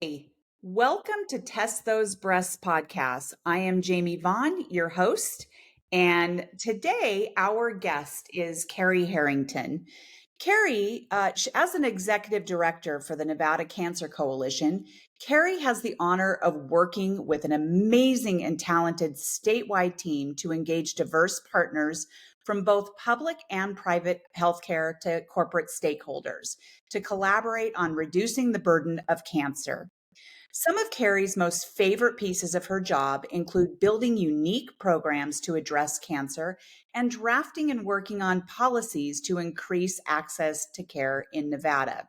Hey, welcome to Test Those Breasts podcast. I am Jamie Vaughn, your host, and today our guest is Cari Herington. Cari, as an executive director for the Nevada Cancer Coalition, Cari has the honor of working with an amazing and talented statewide team to engage diverse partners from both public and private healthcare to corporate stakeholders to collaborate on reducing the burden of cancer. Some of Carrie's most favorite pieces of her job include building unique programs to address cancer and drafting and working on policies to increase access to care in Nevada.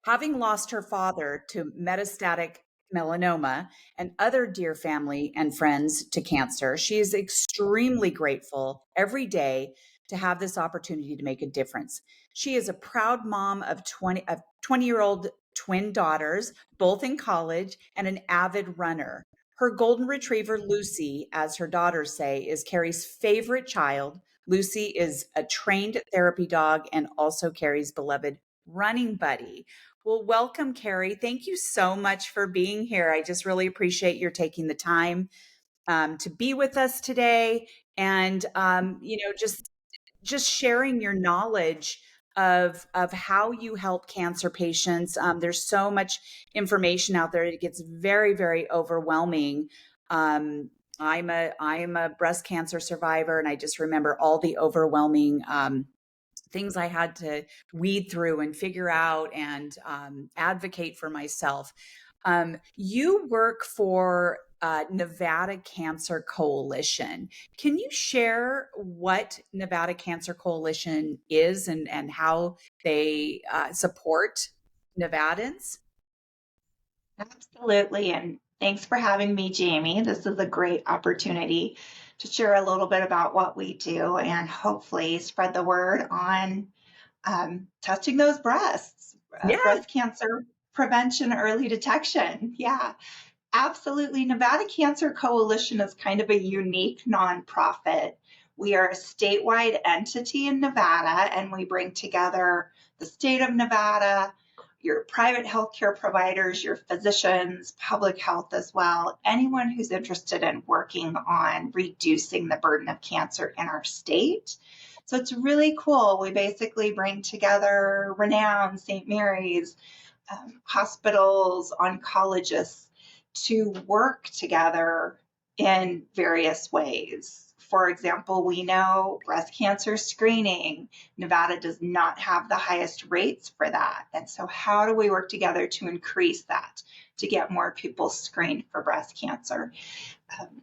Having lost her father to metastatic melanoma and other dear family and friends to cancer, she is extremely grateful every day to have this opportunity to make a difference. She is a proud mom of 20-year-old twin daughters, both in college, and an avid runner. Her golden retriever, Lucy, as her daughters say, is Carrie's favorite child. Lucy is a trained therapy dog and also Carrie's beloved running buddy. Well, welcome, Cari. Thank you so much for being here. I just really appreciate your taking the time to be with us today, and just sharing your knowledge of how you help cancer patients. There's so much information out there; it gets very, very overwhelming. I am a breast cancer survivor, and I just remember all the overwhelming things I had to weed through and figure out and advocate for myself. You work for Nevada Cancer Coalition. Can you share what Nevada Cancer Coalition is and how they support Nevadans? Absolutely. And thanks for having me, Jamie. This is a great opportunity to share a little bit about what we do and hopefully spread the word on touching those breasts, Yeah. breast cancer prevention, early detection. Yeah, absolutely. Nevada Cancer Coalition is kind of a unique nonprofit. We are a statewide entity in Nevada, and we bring together the state of Nevada, your private healthcare providers, your physicians, public health as well, anyone who's interested in working on reducing the burden of cancer in our state. So it's really cool. We basically bring together renowned St. Mary's, hospitals, oncologists to work together in various ways. For example, we know breast cancer screening, Nevada does not have the highest rates for that. And so, how do we work together to increase that, to get more people screened for breast cancer? Um,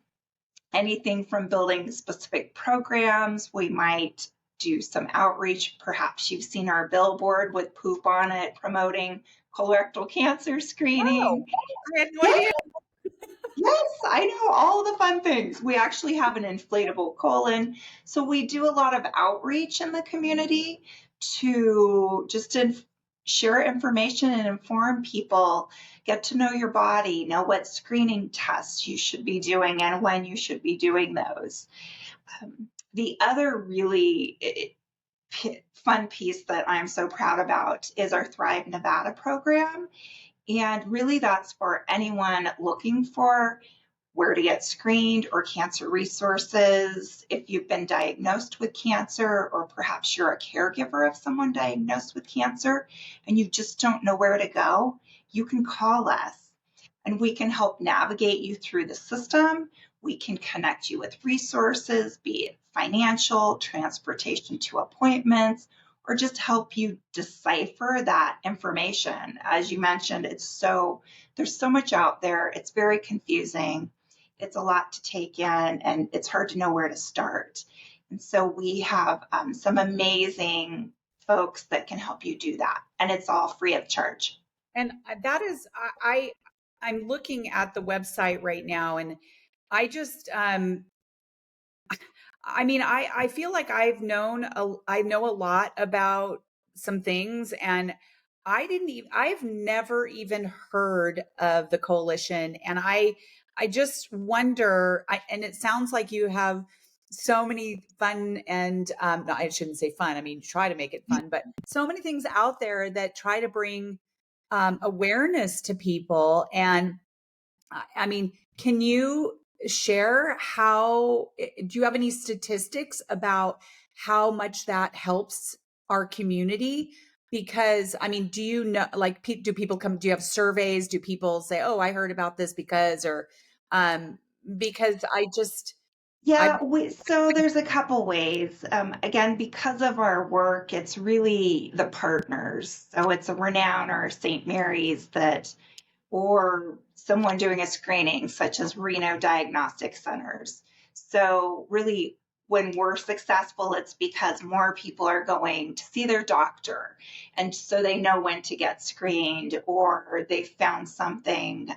Anything from building specific programs, we might do some outreach. Perhaps you've seen our billboard with poop on it promoting colorectal cancer Oh, screening. I had no Yeah, idea. yes, I know all the fun things. We actually have an inflatable colon. So we do a lot of outreach in the community to just share information and inform people, get to know your body, know what screening tests you should be doing and when you should be doing those. The other really fun piece that I'm so proud about is our Thrive Nevada program. And really, that's for anyone looking for where to get screened or cancer resources. If you've been diagnosed with cancer, or perhaps you're a caregiver of someone diagnosed with cancer and you just don't know where to go, you can call us and we can help navigate you through the system. We can connect you with resources, be it financial, transportation to appointments, or just help you decipher that information. As you mentioned, there's so much out there. It's very confusing. It's a lot to take in, and it's hard to know where to start. And so we have some amazing folks that can help you do that, and it's all free of charge. And that is, I'm looking at the website right now, and I just I mean, I feel like I know a lot about some things, and I've never even heard of the coalition, and I just wonder, and it sounds like you have so many fun and no, I shouldn't say fun. I mean, try to make it fun, but so many things out there that try to bring awareness to people. And I mean, can you share do you have any statistics about how much that helps our community? Because, I mean, do you know, like, do people come, do you have surveys? Do people say, oh, I heard about this because, or, um, because I, Yeah, so there's a couple ways. Again, because of our work, it's really the partners. So it's a Renown or St. Mary's that, or someone doing a screening, such as Reno Diagnostic Centers. So really, when we're successful, it's because more people are going to see their doctor. And so they know when to get screened, or they found something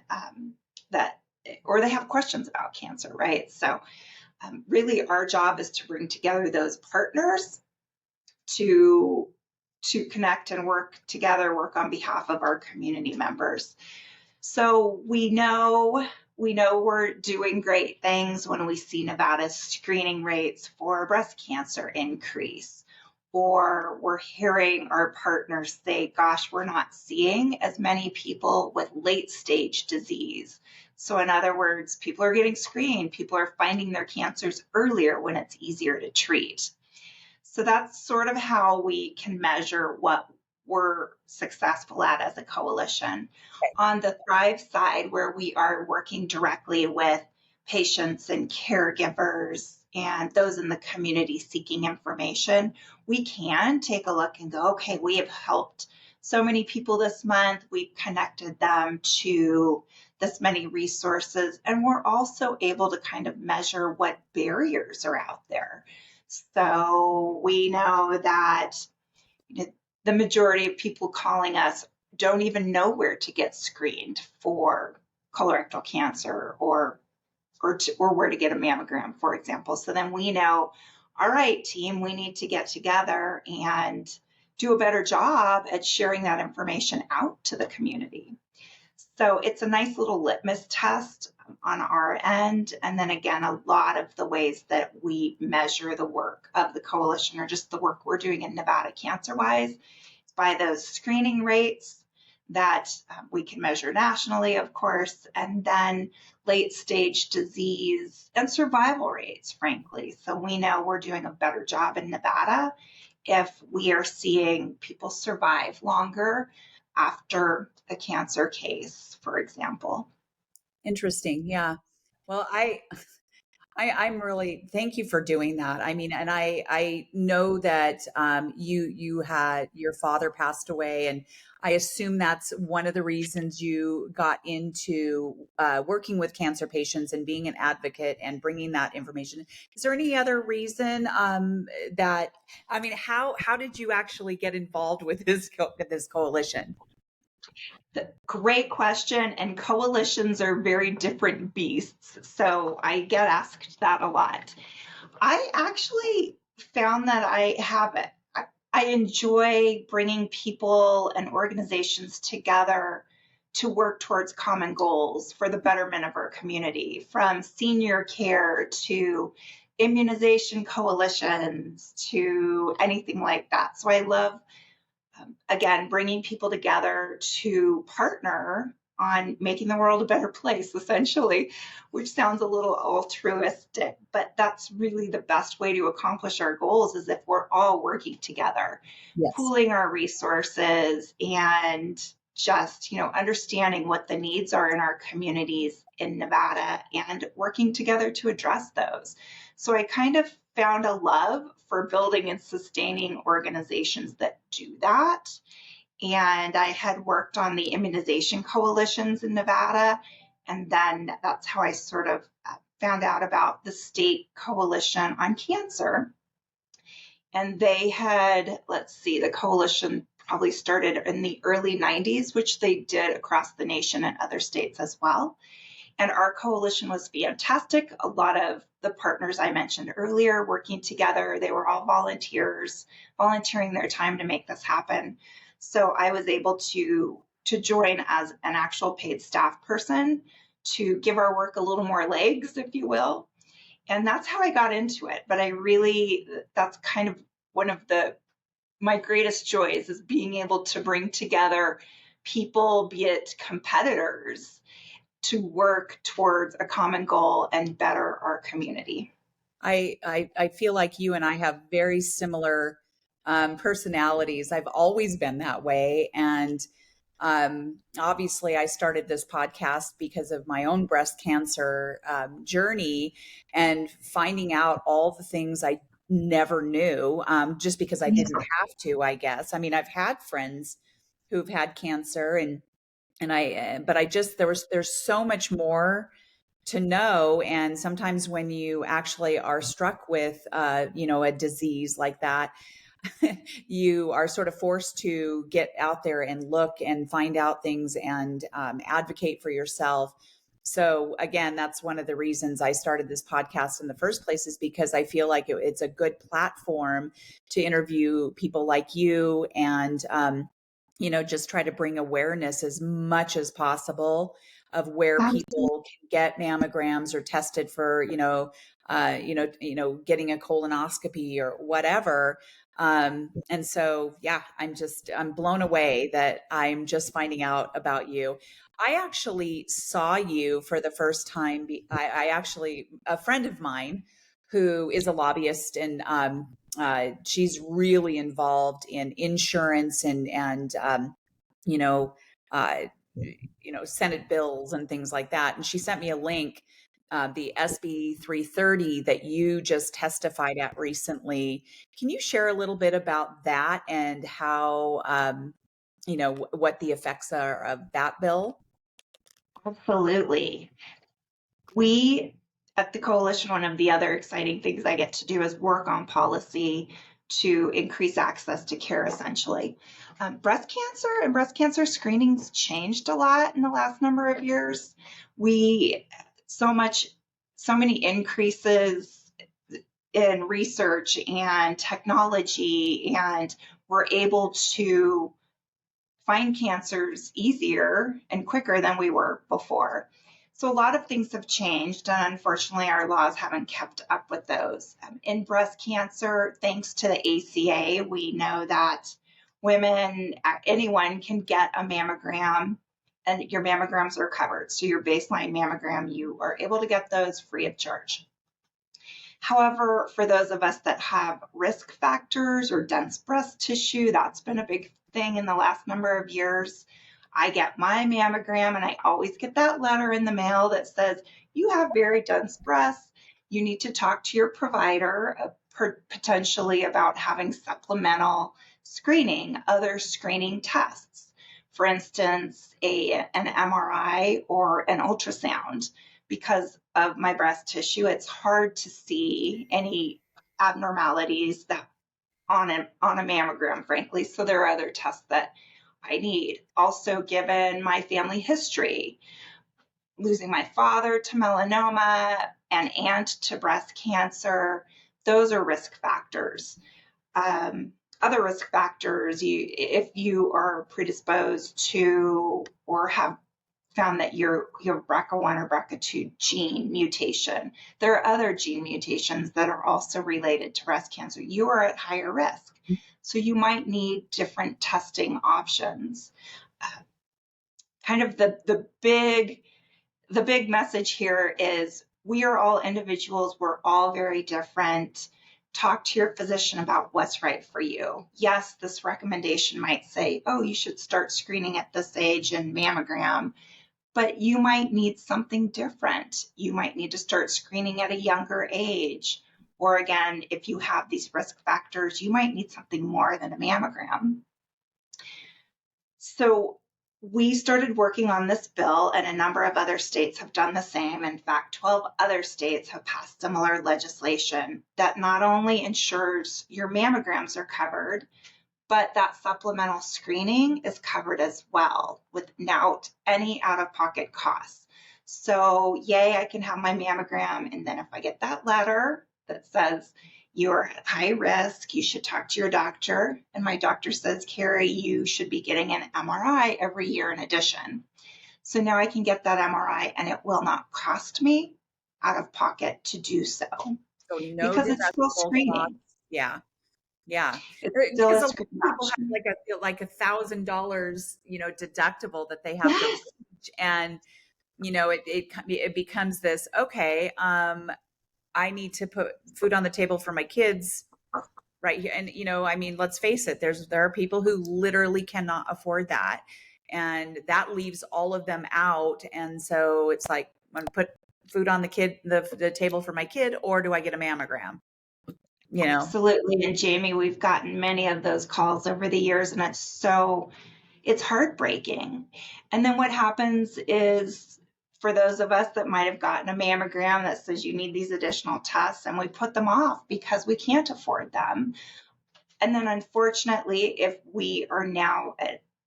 that, or they have questions about cancer, right? So really our job is to bring together those partners to connect and work together, work on behalf of our community members. So we know we're doing great things when we see Nevada's screening rates for breast cancer increase, or we're hearing our partners say, gosh, we're not seeing as many people with late stage disease. So in other words, people are getting screened, people are finding their cancers earlier when it's easier to treat. So that's sort of how we can measure what we're successful at as a coalition. On the Thrive side, where we are working directly with patients and caregivers and those in the community seeking information, we can take a look and go, okay, we have helped so many people this month. We've connected them to this many resources. And we're also able to kind of measure what barriers are out there. So we know that the majority of people calling us don't even know where to get screened for colorectal cancer, or where to get a mammogram, for example. So then we know, all right, team, we need to get together and do a better job at sharing that information out to the community. So it's a nice little litmus test on our end. And then again, a lot of the ways that we measure the work of the coalition, or just the work we're doing in Nevada cancer-wise, is by those screening rates that we can measure nationally, of course, and then late stage disease and survival rates, frankly. So we know we're doing a better job in Nevada if we are seeing people survive longer after a cancer case, for example. interesting. Yeah. Well, I'm really, thank you for doing that. I mean, and I know that you had your father passed away, and I assume that's one of the reasons you got into working with cancer patients and being an advocate and bringing that information. Is there any other reason that, I mean, how did you actually get involved with this coalition? Great question. And coalitions are very different beasts. So I get asked that a lot. I actually found that I enjoy bringing people and organizations together to work towards common goals for the betterment of our community, from senior care to immunization coalitions to anything like that. So I love, again, bringing people together to partner on making the world a better place, essentially, which sounds a little altruistic, but that's really the best way to accomplish our goals, is if we're all working together, Yes. pooling our resources, and just, understanding what the needs are in our communities in Nevada and working together to address those. So I kind of found a love for building and sustaining organizations that do that. And I had worked on the immunization coalitions in Nevada. And then that's how I sort of found out about the state coalition on cancer. And they had, let's see, the coalition probably started in the early 90s, which they did across the nation and other states as well. And our coalition was fantastic. A lot of the partners I mentioned earlier working together, they were all volunteers, volunteering their time to make this happen. So I was able to join as an actual paid staff person to give our work a little more legs, if you will. And that's how I got into it. But that's kind of one of my greatest joys, is being able to bring together people, be it competitors, to work towards a common goal and better our community. I feel like you and I have very similar personalities. I've always been that way. And obviously, I started this podcast because of my own breast cancer journey and finding out all the things I never knew, just because I didn't have to, I guess. I mean, I've had friends who've had cancer and but I just, there's so much more to know. And sometimes when you actually are struck with, a disease like that, you are sort of forced to get out there and look and find out things and advocate for yourself. So again, that's one of the reasons I started this podcast in the first place, is because I feel like it's a good platform to interview people like you and, just try to bring awareness as much as possible of where Absolutely. people can get mammograms or tested for, getting a colonoscopy or whatever. And so, yeah, I'm blown away that I'm just finding out about you. I actually saw you for the first time. I actually, a friend of mine who is a lobbyist, and she's really involved in insurance and you know, uh, Senate bills and things like that. And she sent me a link, the SB 330 that you just testified at recently. Can you share a little bit about that and how, what the effects are of that bill? Absolutely. We at the coalition, one of the other exciting things I get to do is work on policy to increase access to care, essentially. Breast cancer and breast cancer screenings changed a lot in the last number of years. We so many increases in research and technology, and we're able to find cancers easier and quicker than we were before. So a lot of things have changed, and unfortunately, our laws haven't kept up with those. In breast cancer, thanks to the ACA, we know that anyone can get a mammogram, and your mammograms are covered. So your baseline mammogram, you are able to get those free of charge. However, for those of us that have risk factors or dense breast tissue, that's been a big thing in the last number of years. I get my mammogram and I always get that letter in the mail that says, you have very dense breasts. You need to talk to your provider potentially about having supplemental screening, other screening tests. For instance, an MRI or an ultrasound. Because of my breast tissue, it's hard to see any abnormalities that on a mammogram, frankly. So there are other tests that I need. Also, given my family history, losing my father to melanoma, an aunt to breast cancer, those are risk factors. Other risk factors, if you are predisposed to or have found that you have BRCA1 or BRCA2 gene mutation. There are other gene mutations that are also related to breast cancer. You are at higher risk. So you might need different testing options. Kind of the big message here is we are all individuals. We're all very different. Talk to your physician about what's right for you. Yes, this recommendation might say, oh, you should start screening at this age and mammogram, but you might need something different. You might need to start screening at a younger age. Or again, if you have these risk factors, you might need something more than a mammogram. So we started working on this bill, and a number of other states have done the same. In fact, 12 other states have passed similar legislation that not only ensures your mammograms are covered, but that supplemental screening is covered as well without any out-of-pocket costs. So, yay, I can have my mammogram, and then if I get that letter that says you're at high risk, you should talk to your doctor, and my doctor says, Cari, you should be getting an MRI every year in addition. So now I can get that MRI, and it will not cost me out of pocket to do so So no because it's still deductible screening. costs. Yeah. Yeah. It's still Because a a lot screen of people have option. like $1,000, deductible that they have to Yes. reach. And, it becomes this, okay, I need to put food on the table for my kids right here. And, I mean, let's face it, there are people who literally cannot afford that. And that leaves all of them out. And so it's like, I'm going to put food on the table for my kid, or do I get a mammogram? You know, Absolutely. And Jamie, we've gotten many of those calls over the years, and it's heartbreaking. And then what happens is, for those of us that might have gotten a mammogram that says you need these additional tests, and we put them off because we can't afford them. And then unfortunately, if we are now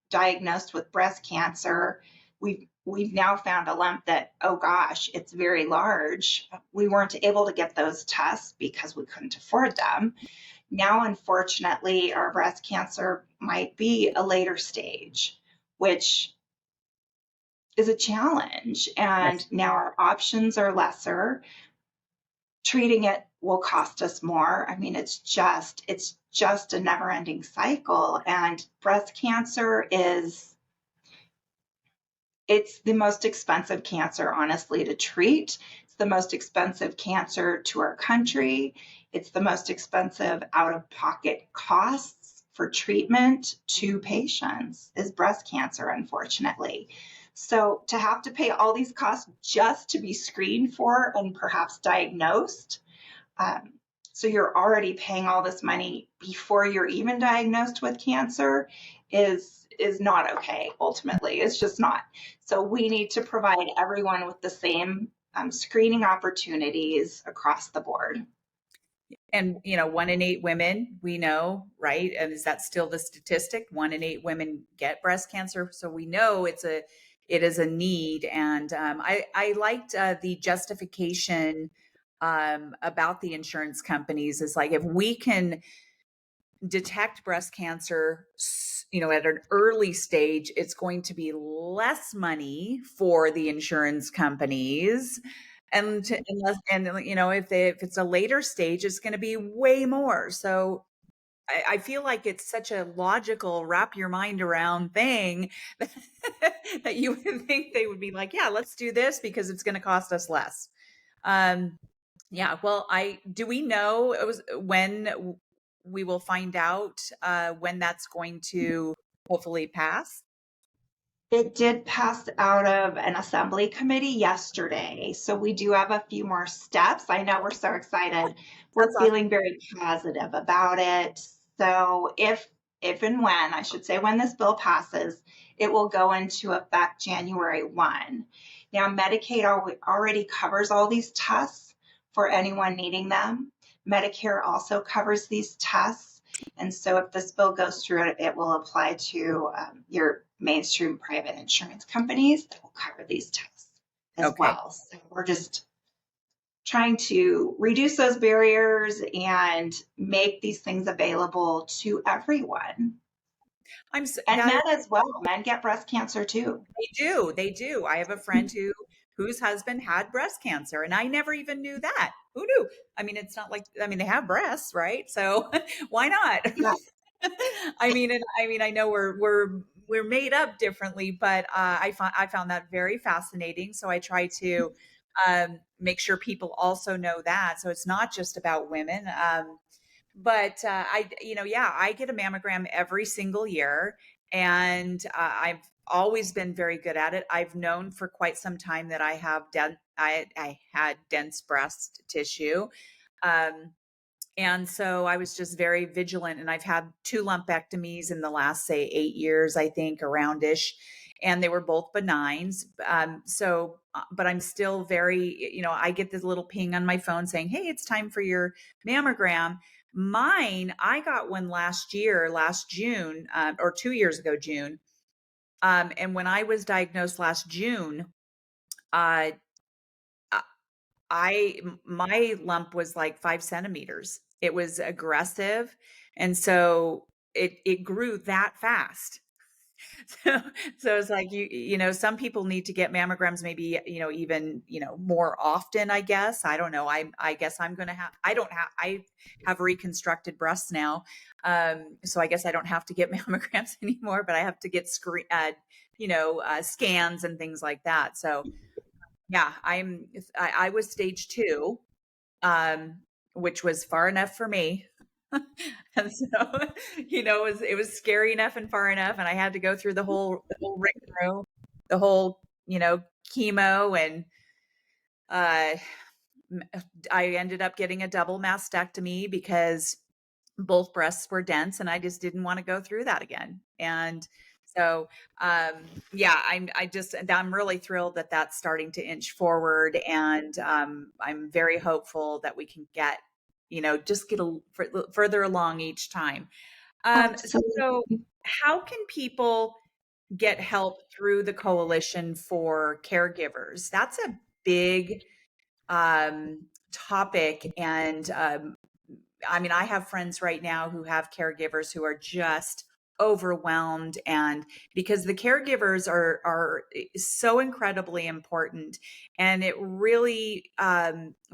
diagnosed with breast cancer, we've now found a lump that, oh gosh, it's very large. We weren't able to get those tests because we couldn't afford them. Now, unfortunately, our breast cancer might be a later stage, which is a challenge. And yes. now our options are lesser. Treating it will cost us more. I mean, it's just a never-ending cycle. And breast cancer it's the most expensive cancer, honestly, to treat. It's the most expensive cancer to our country. It's the most expensive out-of-pocket costs for treatment to patients is breast cancer, unfortunately. So to have to pay all these costs just to be screened for and perhaps diagnosed, um, so you're already paying all this money before you're even diagnosed with cancer is not okay. Ultimately, it's just not. So we need to provide everyone with the same screening opportunities across the board. And, 1 in 8 women, we know, right? And is that still the statistic? 1 in 8 women get breast cancer. So we know it is a need. And I liked the justification about the insurance companies is like, if we can detect breast cancer, at an early stage, it's going to be less money for the insurance companies. And if it's a later stage, it's going to be way more. So I feel like it's such a logical wrap your mind around thing that, that you would think they would be like, yeah, let's do this because it's going to cost us less. Um, yeah. Well, do we know it was when we will find out when that's going to hopefully pass? It did pass out of an assembly committee yesterday. So we do have a few more steps. I know we're so excited. That's We're feeling very positive about it. So if and when, I should say when this bill passes, it will go into effect January 1. Now, Medicaid already covers all these tests for anyone needing them. Medicare also covers these tests. And so if this bill goes through, it will apply to your mainstream private insurance companies that will cover these tests as Okay. well. So we're just trying to reduce those barriers and make these things available to everyone. And That men is. as well. Men get breast cancer too. They do. They do. I have a friend whose husband had breast cancer, and I never even knew that. Who knew? I mean, it's not like they have breasts, right? So why not? Yeah. I know we're made up differently, but I found that very fascinating. So I try to make sure people also know that. So it's not just about women. But yeah, I get a mammogram every single year, and I've always been very good at it. I've known for quite some time that I had dense breast tissue. Um, and so I was just very vigilant, and I've had 2 lumpectomies in the last, say, 8 years, I think, aroundish, and they were both benigns. But I'm still very, I get this little ping on my phone saying, "Hey, it's time for your mammogram." Mine, I got one last June, or 2 years ago, June. And when I was diagnosed last June, uh, my lump was like 5 centimeters. It was aggressive. And so it grew that fast. So, so it's like some people need to get mammograms maybe, even, more often, I guess. I don't know. I guess I'm going to have, I have reconstructed breasts now. So I guess I don't have to get mammograms anymore, but I have to get scans and things like that. So yeah, I was stage 2, um, which was far enough for me. And so, it was scary enough and far enough, and I had to go through the whole rigmarole, the whole, chemo, and uh, I ended up getting a double mastectomy because both breasts were dense, and I just didn't want to go through that again. And so, yeah, I'm really thrilled that that's starting to inch forward, and I'm very hopeful that we can just get further along each time. So Absolutely. how can people get help through the coalition for caregivers? That's a big topic, and I mean, I have friends right now who have caregivers who are just overwhelmed, and because the caregivers are so incredibly important, and it really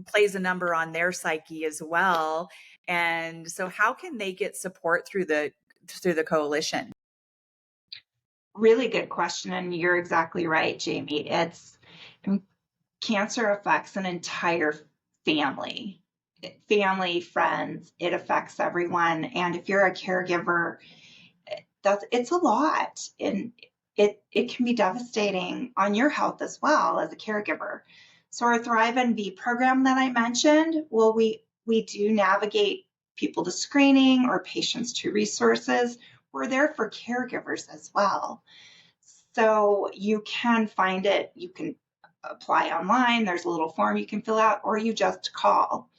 plays a number on their psyche as well. And so how can they get support through the coalition? Really good question. And you're exactly right, Jamie. Cancer affects an entire family, friends, it affects everyone. And if you're a caregiver, it's a lot. And it can be devastating on your health as well as a caregiver. So our Thrive and Be program that I mentioned, well, we do navigate people to screening or patients to resources. We're there for caregivers as well. So you can find it, you can apply online, there's a little form you can fill out, or you just call.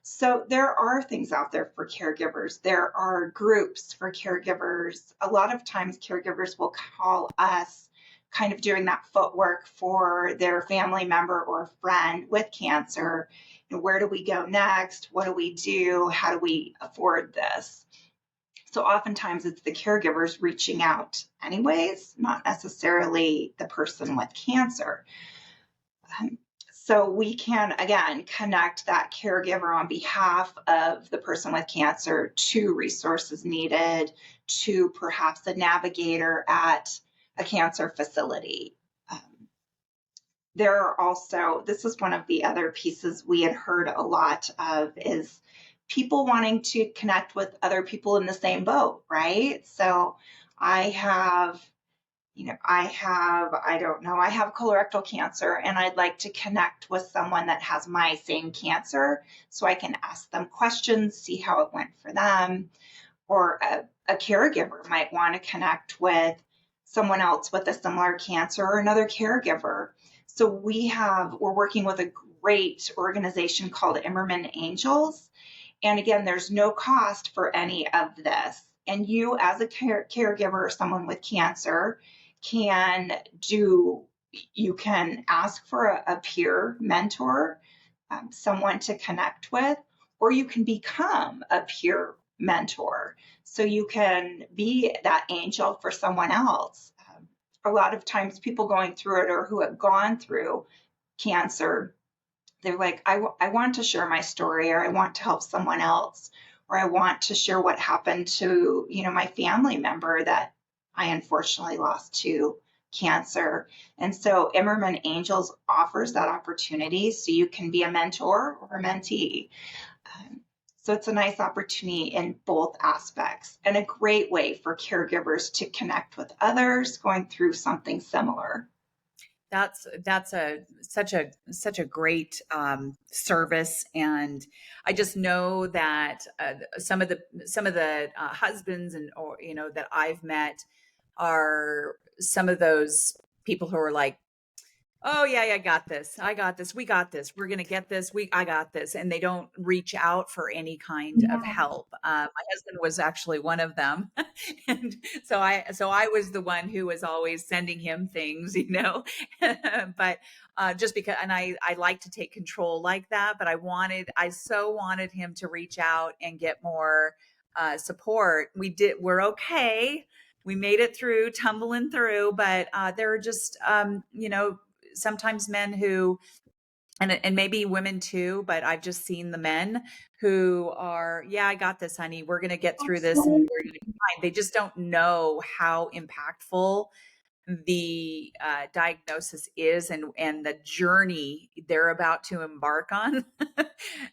So there are things out there for caregivers. There are groups for caregivers. A lot of times caregivers will call us kind of doing that footwork for their family member or friend with cancer. Where do we go next? What do we do? How do we afford this? So oftentimes it's the caregivers reaching out anyways, not necessarily the person with cancer. So we can, again, connect that caregiver on behalf of the person with cancer to resources needed, to perhaps a navigator at a cancer facility. There are also, this is one of the other pieces we had heard a lot of, is people wanting to connect with other people in the same boat, right? So I have, I don't know, I have colorectal cancer and I'd like to connect with someone that has my same cancer so I can ask them questions, see how it went for them. Or a caregiver might want to connect with someone else with a similar cancer or another caregiver. So we're working with a great organization called Immerman Angels. And again, there's no cost for any of this. And you, as a caregiver or someone with cancer, you can ask for a peer mentor, someone to connect with, or you can become a peer mentor. So you can be that angel for someone else. A lot of times, people going through it or who have gone through cancer, they're like, I want to share my story, or I want to help someone else, or I want to share what happened to, my family member that I unfortunately lost to cancer. And so Immerman Angels offers that opportunity so you can be a mentor or a mentee. So it's a nice opportunity in both aspects and a great way for caregivers to connect with others going through something similar. That's such a great service, and I just know that some of the husbands and or that I've met are some of those people who are like, oh yeah, yeah, I got this, we got this, we're gonna get this, I got this, and they don't reach out for any kind of Yeah. help. My husband was actually one of them, and so I was the one who was always sending him things, but just because, and I like to take control like that, but I so wanted him to reach out and get more support. We're okay. we made it through, tumbling through, but there are just, sometimes men who, and maybe women too, but I've just seen the men who are, yeah, I got this, honey. We're going to get through this and we're going to be fine. They just don't know how impactful the diagnosis is and the journey they're about to embark on.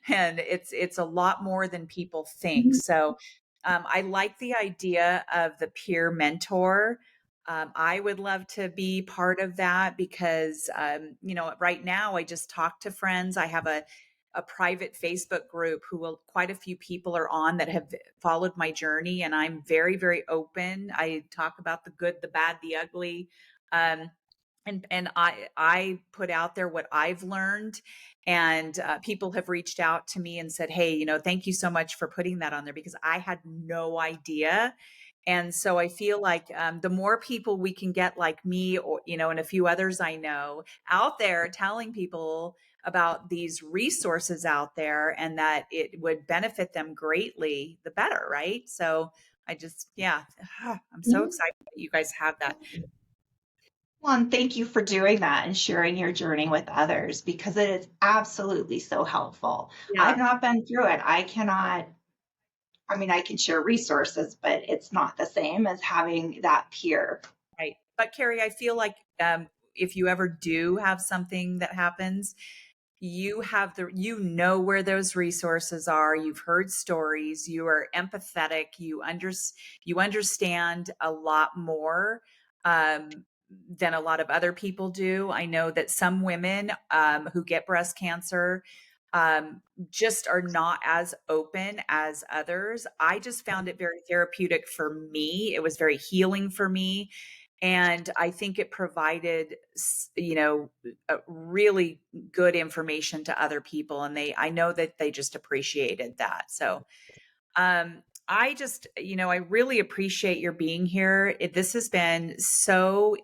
And it's a lot more than people think. So I like the idea of the peer mentor. I would love to be part of that because, right now I just talk to friends. I have a private Facebook group who quite a few people are on that have followed my journey, and I'm very, very open. I talk about the good, the bad, the ugly. Um, and I put out there what I've learned, and people have reached out to me and said, "Hey, thank you so much for putting that on there because I had no idea." And so I feel like the more people we can get like me, or and a few others I know out there telling people about these resources out there and that it would benefit them greatly, the better, right? So I just, yeah, I'm so excited that you guys have that. Well, and thank you for doing that and sharing your journey with others because it is absolutely so helpful. I've Yeah. not been through it. I mean, I can share resources, but it's not the same as having that peer. Right. But Carrie, I feel like if you ever do have something that happens, you know where those resources are. You've heard stories. You are empathetic. You understand a lot more than a lot of other people do. I know that some women who get breast cancer just are not as open as others. I just found it very therapeutic for me. It was very healing for me. And I think it provided, a really good information to other people. And I know that they just appreciated that. So, I just, I really appreciate your being here. This has been so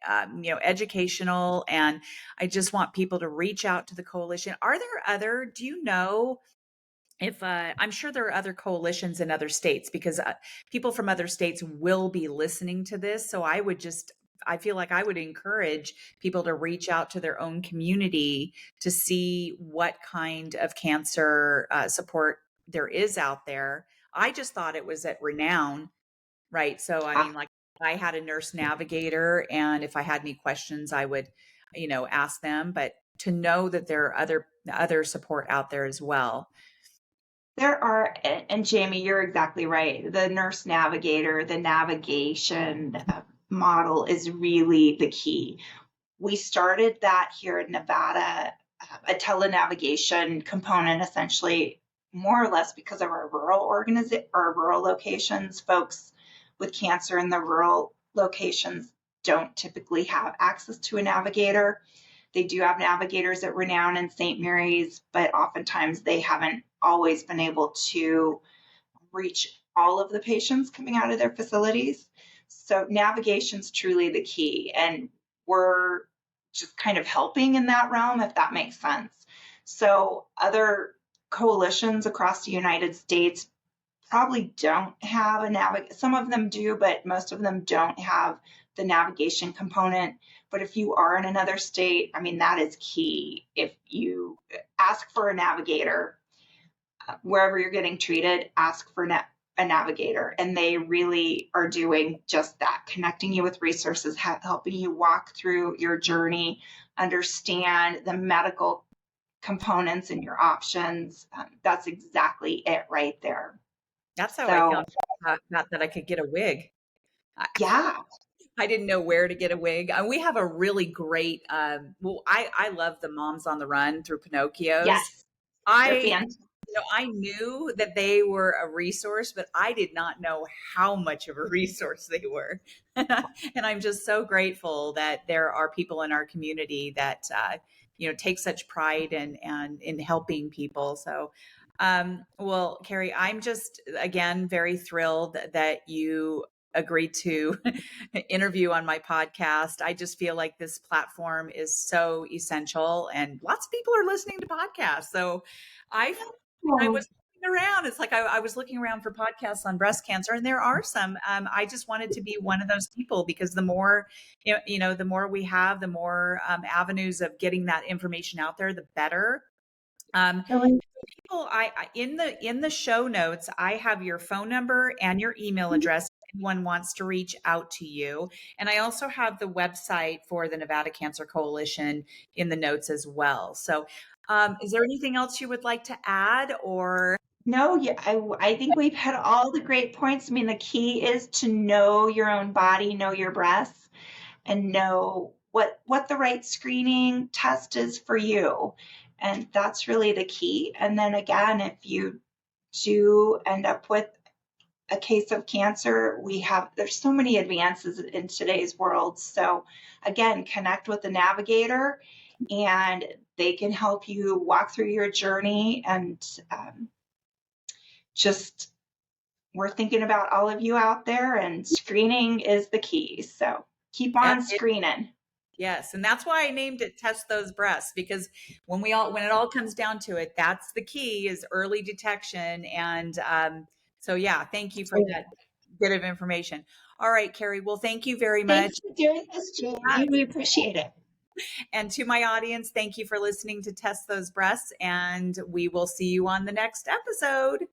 educational. And I just want people to reach out to the coalition. Do you know if, I'm sure there are other coalitions in other states because people from other states will be listening to this. So I feel like I would encourage people to reach out to their own community to see what kind of cancer support there is out there. I just thought it was at Renown. Right. So, I mean, like I had a nurse navigator, and if I had any questions, I would, ask them. But to know that there are other support out there as well. There are, and Jamie, you're exactly right. The nurse navigator, the navigation model is really the key. We started that here in Nevada, a telenavigation component, essentially, more or less because of our rural locations. Folks with cancer in the rural locations don't typically have access to a navigator. They do have navigators at Renown and St. Mary's, but oftentimes they haven't always been able to reach all of the patients coming out of their facilities. So navigation's truly the key. And we're just kind of helping in that realm, if that makes sense. So other coalitions across the United States probably don't have a some of them do, but most of them don't have the navigation component. But if you are in another state, I mean, that is key. If you ask for a navigator, wherever you're getting treated, ask for a navigator. And they really are doing just that, connecting you with resources, helping you walk through your journey, understand the medical components and your options. That's exactly it right there. That's how I So, found out that I could get a wig. I, yeah, I didn't know where to get a wig. We have a really great, I love the Moms on the Run through Pinocchio's. yes, they're I fantastic. I knew that they were a resource, but I did not know how much of a resource they were. And I'm just so grateful that there are people in our community that take such pride in helping people. So, well, Carrie, I'm just again very thrilled that you agreed to interview on my podcast. I just feel like this platform is so essential, and lots of people are listening to podcasts. So I I Oh, was around. It's like I was looking around for podcasts on breast cancer, and there are some. I just wanted to be one of those people because the more, the more we have, the more avenues of getting that information out there, the better. Um, Really? people, in the show notes, I have your phone number and your email address. If anyone wants to reach out to you, and I also have the website for the Nevada Cancer Coalition in the notes as well. So, is there anything else you would like to add, or? No, yeah, I think we've had all the great points. I mean, the key is to know your own body, know your breasts, and know what the right screening test is for you. And that's really the key. And then again, if you do end up with a case of cancer, there's so many advances in today's world. So again, connect with the navigator and they can help you walk through your journey and just we're thinking about all of you out there, and screening is the key. So keep Yep, on screening. yes, and that's why I named it "Test Those Breasts" because when it all comes down to it, that's the key is early detection. And so, yeah, thank you for that bit of information. All right, Cari. Well, thank you very much. Thanks for doing this, Jamie. We appreciate it. And to my audience, thank you for listening to Test Those Breasts, and we will see you on the next episode.